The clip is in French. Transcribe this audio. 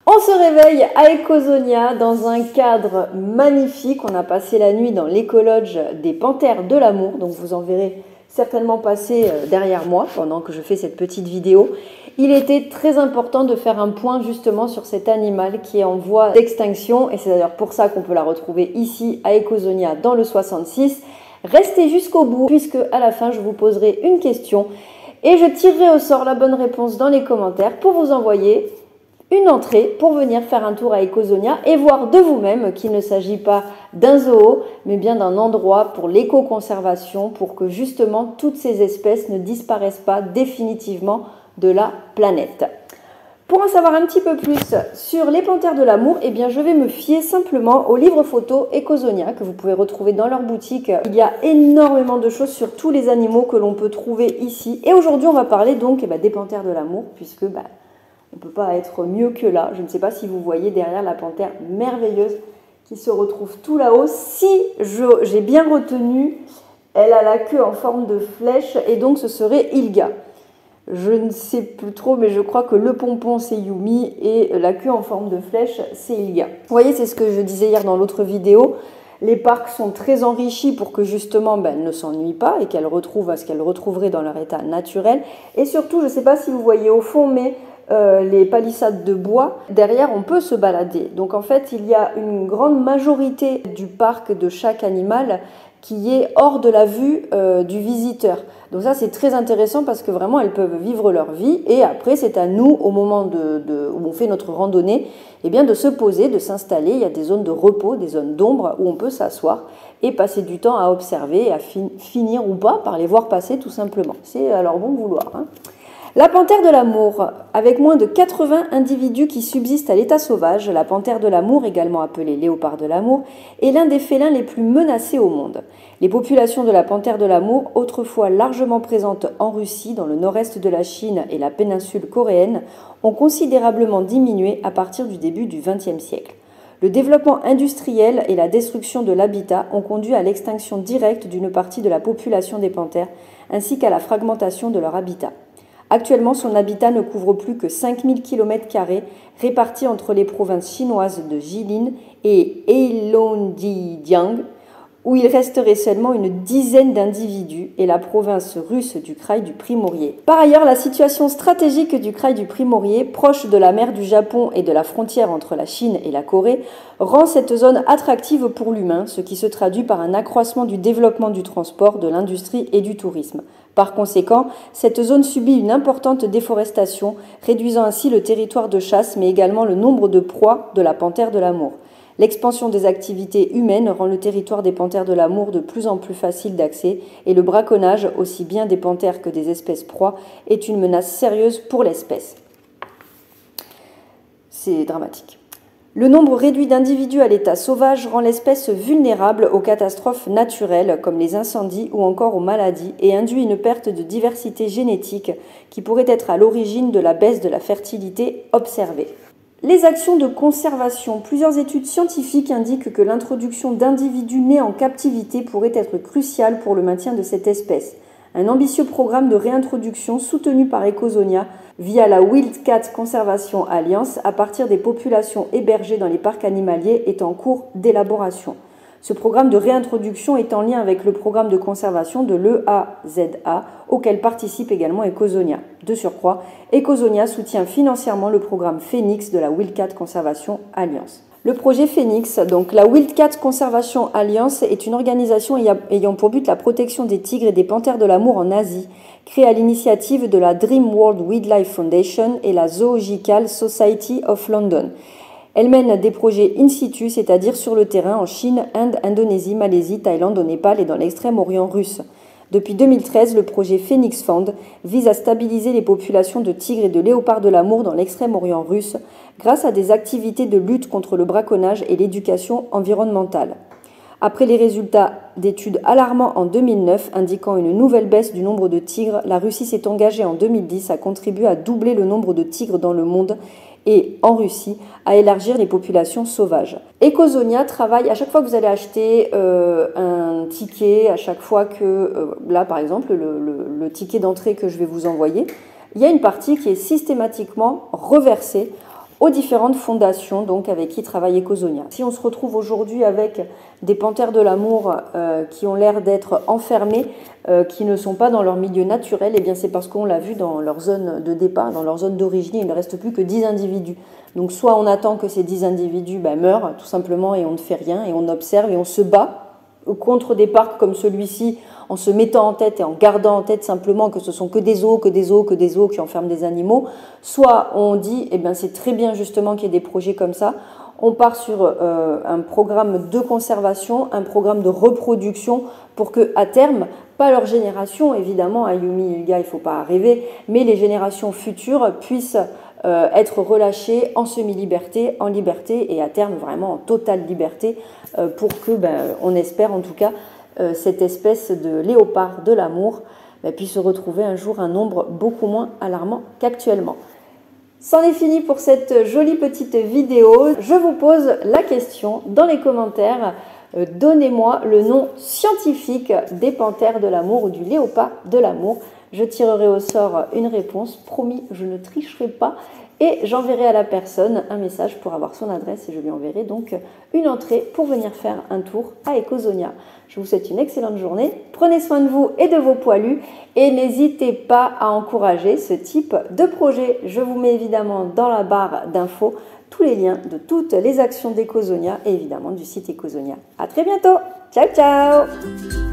On se réveille à Ecosonia dans un cadre magnifique. On a passé la nuit dans l'écolodge des Panthères de l'amour. Donc vous en verrez certainement passer derrière moi pendant que je fais cette petite vidéo. Il était très important de faire un point justement sur cet animal qui est en voie d'extinction. Et c'est d'ailleurs pour ça qu'on peut la retrouver ici à Ecosonia dans le 66. Restez jusqu'au bout puisque à la fin je vous poserai une question. Et je tirerai au sort la bonne réponse dans les commentaires pour vous envoyer une entrée pour venir faire un tour à Ecosonia et voir de vous-même qu'il ne s'agit pas d'un zoo, mais bien d'un endroit pour l'éco-conservation, pour que justement toutes ces espèces ne disparaissent pas définitivement de la planète. Pour en savoir un petit peu plus sur les Panthères de l'amour, eh bien je vais me fier simplement au livre photo Ecosonia que vous pouvez retrouver dans leur boutique. Il y a énormément de choses sur tous les animaux que l'on peut trouver ici. Et aujourd'hui, on va parler donc des Panthères de l'amour, puisque on ne peut pas être mieux que là. Je ne sais pas si vous voyez derrière la panthère merveilleuse qui se retrouve tout là-haut. Si j'ai bien retenu, elle a la queue en forme de flèche et donc ce serait Ilga. Je ne sais plus trop, mais je crois que le pompon c'est Yumi et la queue en forme de flèche c'est Ilga. Vous voyez, c'est ce que je disais hier dans l'autre vidéo. Les parcs sont très enrichis pour que justement elles ne s'ennuient pas et qu'elles retrouvent ce qu'elles retrouveraient dans leur état naturel. Et surtout, je ne sais pas si vous voyez au fond, mais les palissades de bois, derrière on peut se balader. Donc en fait il y a une grande majorité du parc de chaque animal qui est hors de la vue du visiteur. Donc ça c'est très intéressant parce que vraiment elles peuvent vivre leur vie et après c'est à nous au moment où on fait notre randonnée de se poser, de s'installer. Il y a des zones de repos, des zones d'ombre où on peut s'asseoir et passer du temps à observer et à finir ou pas par les voir passer tout simplement. C'est à leur bon vouloir. La panthère de l'amour, avec moins de 80 individus qui subsistent à l'état sauvage, la panthère de l'amour, également appelée léopard de l'amour, est l'un des félins les plus menacés au monde. Les populations de la panthère de l'amour, autrefois largement présentes en Russie, dans le nord-est de la Chine et la péninsule coréenne, ont considérablement diminué à partir du début du XXe siècle. Le développement industriel et la destruction de l'habitat ont conduit à l'extinction directe d'une partie de la population des panthères, ainsi qu'à la fragmentation de leur habitat. Actuellement, son habitat ne couvre plus que 5000 km² répartis entre les provinces chinoises de Jilin et Heilongjiang, où il resterait seulement une dizaine d'individus, et la province russe du kraï du Primorié. Par ailleurs, la situation stratégique du kraï du Primorié, proche de la mer du Japon et de la frontière entre la Chine et la Corée, rend cette zone attractive pour l'humain, ce qui se traduit par un accroissement du développement du transport, de l'industrie et du tourisme. Par conséquent, cette zone subit une importante déforestation, réduisant ainsi le territoire de chasse, mais également le nombre de proies de la panthère de l'amour. L'expansion des activités humaines rend le territoire des panthères de l'amour de plus en plus facile d'accès et le braconnage, aussi bien des panthères que des espèces proies, est une menace sérieuse pour l'espèce. C'est dramatique. Le nombre réduit d'individus à l'état sauvage rend l'espèce vulnérable aux catastrophes naturelles comme les incendies ou encore aux maladies et induit une perte de diversité génétique qui pourrait être à l'origine de la baisse de la fertilité observée. Les actions de conservation. Plusieurs études scientifiques indiquent que l'introduction d'individus nés en captivité pourrait être cruciale pour le maintien de cette espèce. Un ambitieux programme de réintroduction soutenu par Ecosonia via la Wildcat Conservation Alliance à partir des populations hébergées dans les parcs animaliers est en cours d'élaboration. Ce programme de réintroduction est en lien avec le programme de conservation de l'EAZA auquel participe également Ecosonia. De surcroît, Ecosonia soutient financièrement le programme Phoenix de la Wildcat Conservation Alliance. Le projet Phoenix, donc la Wildcat Conservation Alliance, est une organisation ayant pour but la protection des tigres et des panthères de l'amour en Asie, créée à l'initiative de la Dream World Wildlife Foundation et la Zoological Society of London. Elle mène des projets in situ, c'est-à-dire sur le terrain en Chine, Inde, Indonésie, Malaisie, Thaïlande, au Népal et dans l'extrême-orient russe. Depuis 2013, le projet Phoenix Fund vise à stabiliser les populations de tigres et de léopards de l'amour dans l'extrême-orient russe grâce à des activités de lutte contre le braconnage et l'éducation environnementale. Après les résultats d'études alarmants en 2009 indiquant une nouvelle baisse du nombre de tigres, la Russie s'est engagée en 2010 à contribuer à doubler le nombre de tigres dans le monde et en Russie à élargir les populations sauvages. Ecosonia travaille, à chaque fois que vous allez acheter un ticket, à chaque fois que, là par exemple, le ticket d'entrée que je vais vous envoyer, il y a une partie qui est systématiquement reversée aux différentes fondations donc avec qui travaille Ecosonia. Si on se retrouve aujourd'hui avec des panthères de l'amour qui ont l'air d'être enfermées, qui ne sont pas dans leur milieu naturel, et bien c'est parce qu'on l'a vu dans leur zone de départ, dans leur zone d'origine, il ne reste plus que 10 individus. Donc soit on attend que ces 10 individus meurent tout simplement et on ne fait rien et on observe et on se bat contre des parcs comme celui-ci en se mettant en tête et en gardant en tête simplement que ce sont que des zoos qui enferment des animaux, soit on dit c'est très bien justement qu'il y ait des projets comme ça, on part sur un programme de conservation, un programme de reproduction pour que à terme, pas leur génération évidemment, à Yumi Ilga il ne faut pas rêver, mais les générations futures puissent être relâchées en semi-liberté, en liberté et à terme vraiment en totale liberté pour que, on espère en tout cas, cette espèce de léopard de l'amour puisse retrouver un jour un nombre beaucoup moins alarmant qu'actuellement. C'en est fini pour cette jolie petite vidéo. Je vous pose la question dans les commentaires. Donnez-moi le nom scientifique des panthères de l'amour ou du léopard de l'amour. Je tirerai au sort une réponse. Promis, je ne tricherai pas. Et j'enverrai à la personne un message pour avoir son adresse et je lui enverrai donc une entrée pour venir faire un tour à Ecosonia. Je vous souhaite une excellente journée. Prenez soin de vous et de vos poilus et n'hésitez pas à encourager ce type de projet. Je vous mets évidemment dans la barre d'infos tous les liens de toutes les actions d'Ecosonia et évidemment du site Ecosonia. À très bientôt. Ciao, ciao!